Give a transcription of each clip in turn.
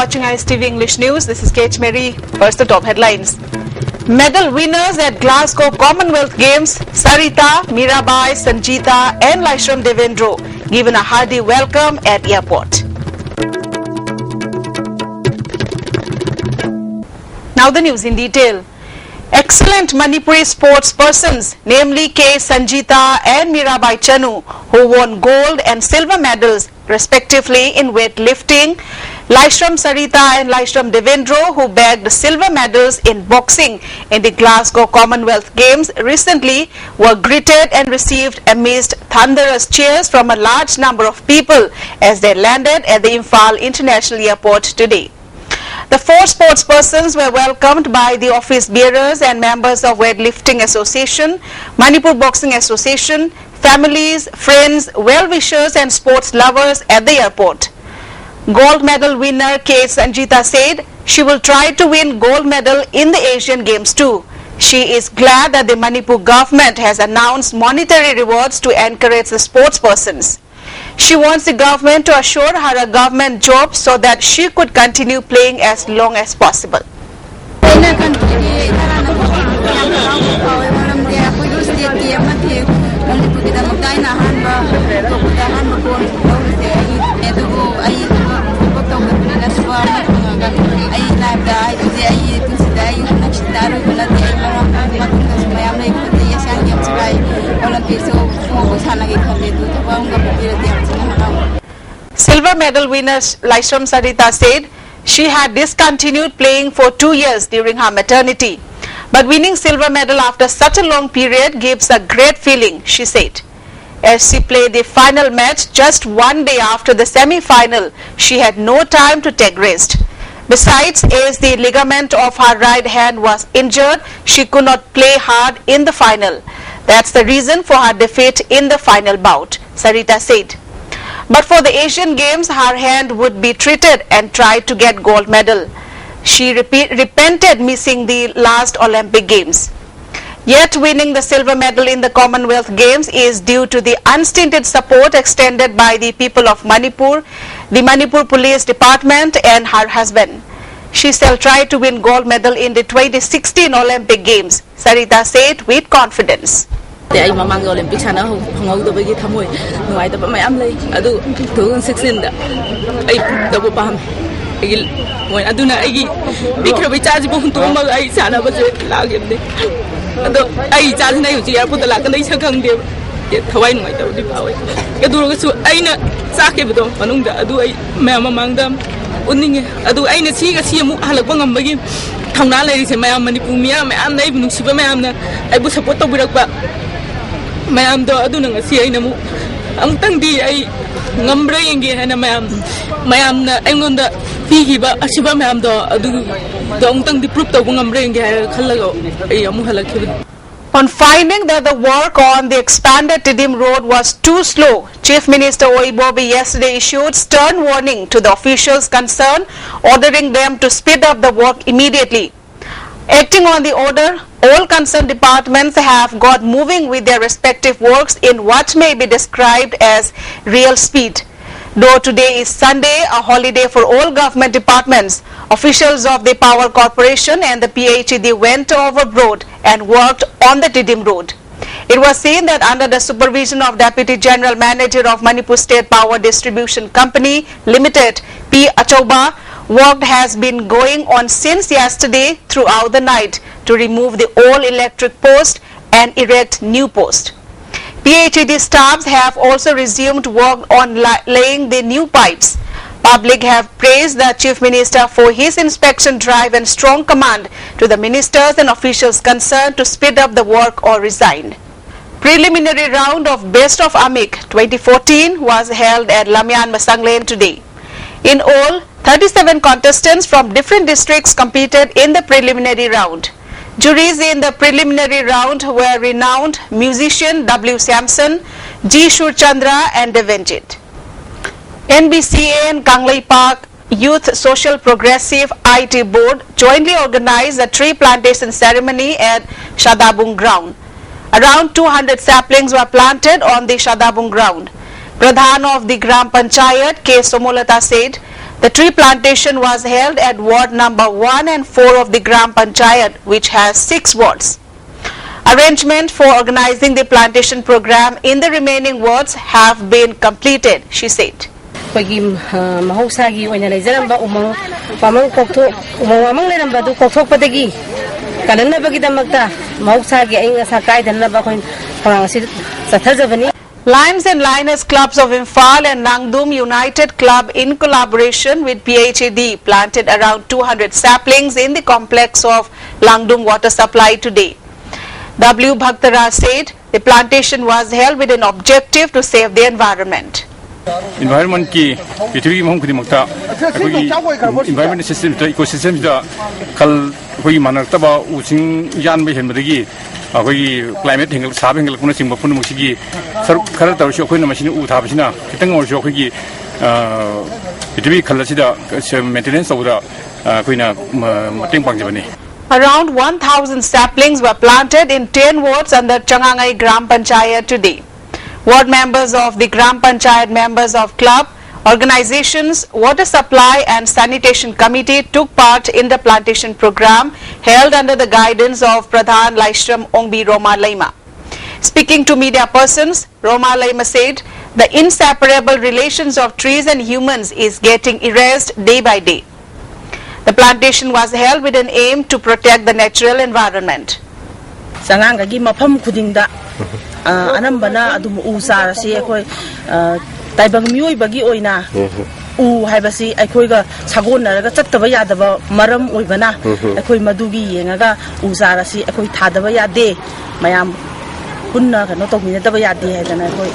watching ISTV English News. This is Kate Mary. First, the top headlines. Medal winners at Glasgow Commonwealth Games, Sarita, Mirabai, Sanjita and Laishram Devendro given a hearty welcome at airport. Now the news in detail. Excellent Manipuri sports persons, namely K. Sanjita and Mirabai Chanu, who won gold and silver medals respectively in weightlifting, Laishram Sarita and Laishram Devendro, who bagged silver medals in boxing in the Glasgow Commonwealth Games recently, were greeted and received amidst thunderous cheers from a large number of people as they landed at the Imphal International Airport today. The four sports persons were welcomed by the office bearers and members of Weightlifting Association, Manipur Boxing Association, families, friends, well-wishers and sports lovers at the airport. Gold medal winner K. Sanjita said she will try to win gold medal in the Asian Games too. She is glad that the Manipur government has announced monetary rewards to encourage the sports persons. She wants the government to assure her a government job so that she could continue playing as long as possible. Silver medal winner Laishram Sarita said she had discontinued playing for 2 years during her maternity. But winning silver medal after such a long period gives a great feeling, she said. As she played the final match just 1 day after the semi-final, she had no time to take rest. Besides, as the ligament of her right hand was injured, she could not play hard in the final. That's the reason for her defeat in the final bout, Sarita said. But for the Asian Games, her hand would be treated and tried to get gold medal. She repented missing the last Olympic Games. Yet winning the silver medal in the Commonwealth Games is due to the unstinted support extended by the people of Manipur, the Manipur Police Department and her husband. She shall try to win gold medal in the 2016 Olympic Games, Sarita said with confidence. I mamang Olympic sana hongau da bagi thamoi nuai da mayam lei adu 2016 da ai da bo pam ai moi aduna ai bikra bi charge bo huntu ma ai sana ba je lagem de adu ai charge nai uji airport da la kan dai sakang de thawai nuai da di pawai ke duru ga su ai na chake bu do manung da adu ai mamang da uninge adu ai na si ga si mu halak ba ngam bagi thongna lei se mayam Manipur mayam nai bu nusiba mayam na ai bu support to birak ba mayam do aduna ngasi ai namu angtang di ai ngamra yenge hana mayam na engonda pigi ba asiba mayam do adu do angtang di proof to ngamra yenge khalago ai amu halakhi. On finding that the work on the expanded Tidim Road was too slow, Chief Minister Oibobi yesterday issued stern warning to the officials concerned, ordering them to speed up the work immediately. Acting on the order, all concerned departments have got moving with their respective works in what may be described as real speed. Though today is Sunday, a holiday for all government departments, officials of the Power Corporation and the PHED went overboard and worked on the Tidim Road. It was seen that under the supervision of Deputy General Manager of Manipur State Power Distribution Company Limited, P. Achoba, work has been going on since yesterday throughout the night to remove the old electric post and erect new post. PHED staffs have also resumed work on laying the new pipes. Public have praised the Chief Minister for his inspection drive and strong command to the ministers and officials concerned to speed up the work or resign. Preliminary round of Best of Amik 2014 was held at Lamyan Masanglen today. In all, 37 contestants from different districts competed in the preliminary round. Juries in the preliminary round were renowned musician W. Samson, G. Shurchandra and Devenjit. NBCA and Kanglai Park Youth Social Progressive IT Board jointly organized a tree plantation ceremony at Shadabung ground. Around 200 saplings were planted on the Shadabung ground. Pradhan of the Gram Panchayat, K. Somolata said, The tree plantation was held at ward number 1 and 4 of the Gram Panchayat, which has 6 wards. Arrangement for organizing the plantation program in the remaining wards have been completed, she said. Lions and Lioness Clubs of Imphal and Nangdum United Club, in collaboration with PHAD, planted around 200 saplings in the complex of Langdum water supply today. W. Bhaktara said the plantation was held with an objective to save the environment. Environment ki prithvi mahum kudi makta environment system ecosystem da kal koi manakta ba using yan ba hen madagi koi climate hingal sab hingal kuna sing ba pun musigi khara tar sho koi na machine u tha basina kitang or sho koi prithvi khalasida maintenance awra koi na mating pangjabani. Around 1,000 saplings were planted in 10 wards under Changangai Gram Panchayat today. Ward members of the Gram Panchayat, members of club, organizations, water supply and sanitation committee took part in the plantation program held under the guidance of Pradhan Laishram Ongbi Roma Laima. Speaking to media persons, Roma Laima said the inseparable relations of trees and humans is getting erased day by day. The plantation was held with an aim to protect the natural environment. Sangangagi mapam kudingda anambana adum usar si ekoi taibang mioi bagi oina u haibasi ekoi ga sagon naraga chattaba yadaba maram oibana ekoi madugi yengaga usar si ekoi thadaba yade mayam punna kano tokmina daba yade haidana ekoi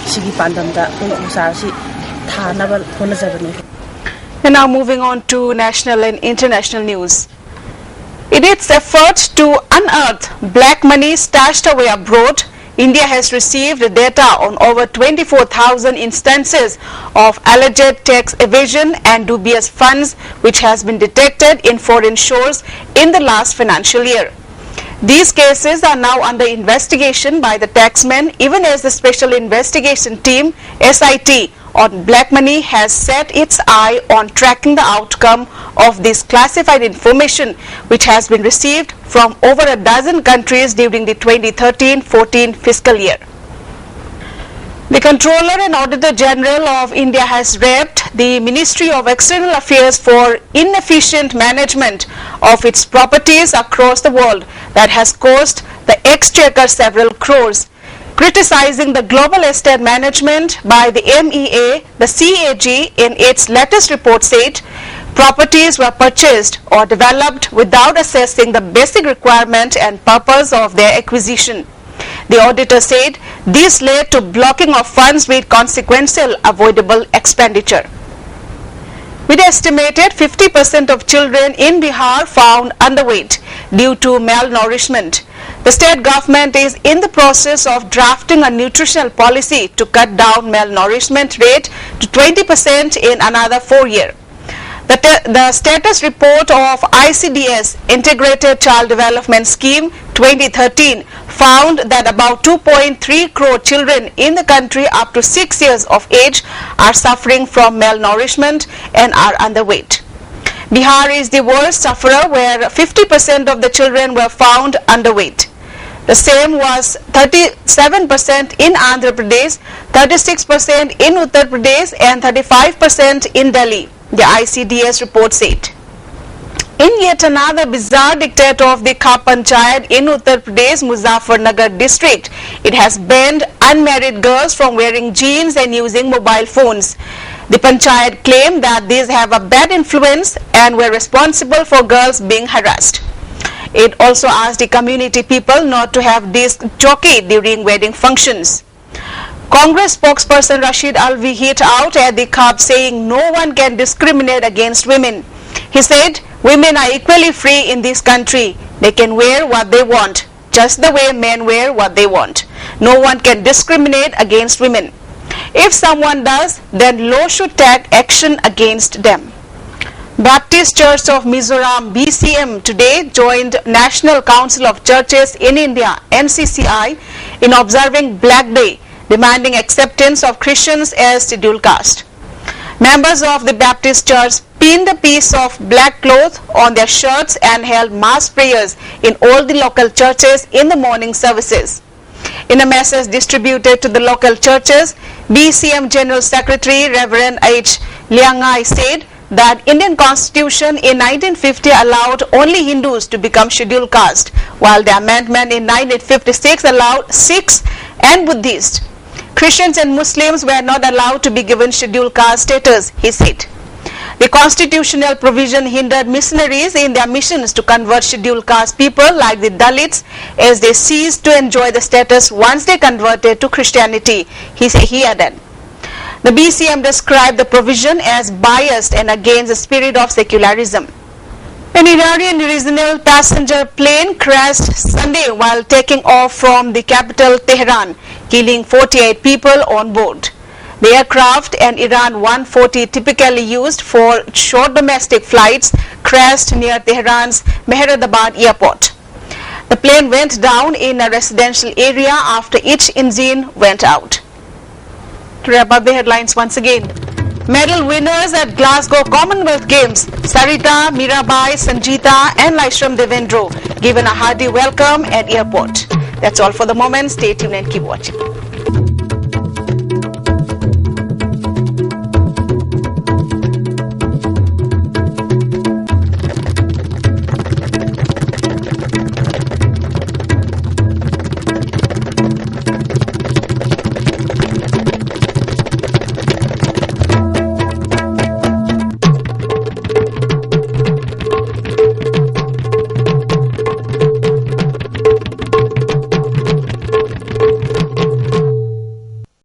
sigi pandamda koi usar si thanaba honajabani. And now moving on to national and international news. In its effort to unearth black money stashed away abroad, India has received data on over 24,000 instances of alleged tax evasion and dubious funds which has been detected in foreign shores in the last financial year. These cases are now under investigation by the taxmen, even as the Special Investigation Team SIT on black money has set its eye on tracking the outcome of this classified information which has been received from over a dozen countries during the 2013-14 fiscal year. The Controller and Auditor General of India has rapped the Ministry of External Affairs for inefficient management of its properties across the world that has cost the Exchequer several crores. Criticizing the global estate management by the MEA, the CAG in its latest report said properties were purchased or developed without assessing the basic requirement and purpose of their acquisition. The auditor said this led to blocking of funds with consequential avoidable expenditure. With estimated 50% of children in Bihar found underweight due to malnourishment, the state government is in the process of drafting a nutritional policy to cut down malnourishment rate to 20% in another 4 years. The status report of ICDS Integrated Child Development Scheme 2013 found that about 2.3 crore children in the country up to 6 years of age are suffering from malnourishment and are underweight. Bihar is the worst sufferer, where 50% of the children were found underweight. The same was 37% in Andhra Pradesh, 36% in Uttar Pradesh and 35% in Delhi, the ICDS report said. In yet another bizarre dictate of the Khap Panchayat in Uttar Pradesh, Muzaffarnagar district, it has banned unmarried girls from wearing jeans and using mobile phones. The Panchayat claimed that these have a bad influence and were responsible for girls being harassed. It also asked the community people not to have disc jockey during wedding functions. Congress spokesperson Rashid Alvi hit out at the Khap, saying no one can discriminate against women. He said women are equally free in this country. They can wear what they want, just the way men wear what they want. No one can discriminate against women. If someone does, then law should take action against them. Baptist Church of Mizoram BCM today joined National Council of Churches in India NCCI in observing Black Day, demanding acceptance of Christians as scheduled caste. Members of the Baptist Church pinned a piece of black cloth on their shirts and held mass prayers in all the local churches in the morning services. In a message distributed to the local churches, BCM General Secretary Reverend H. Liangai said that Indian Constitution in 1950 allowed only Hindus to become scheduled caste, while the amendment in 1956 allowed Sikhs and Buddhists. Christians and Muslims were not allowed to be given scheduled caste status, he said. The constitutional provision hindered missionaries in their missions to convert scheduled caste people like the Dalits, as they ceased to enjoy the status once they converted to Christianity, he added. The BCM described the provision as biased and against the spirit of secularism. An Iranian regional passenger plane crashed Sunday while taking off from the capital Tehran, killing 48 people on board. The aircraft, an Iran 140 typically used for short domestic flights, crashed near Tehran's Mehrabad airport. The plane went down in a residential area after each engine went out. To wrap up the headlines once again. Medal winners at Glasgow Commonwealth Games, Sarita, Mirabai, Sanjita and Laishram Devendro given a hearty welcome at airport. That's all for the moment. Stay tuned and keep watching.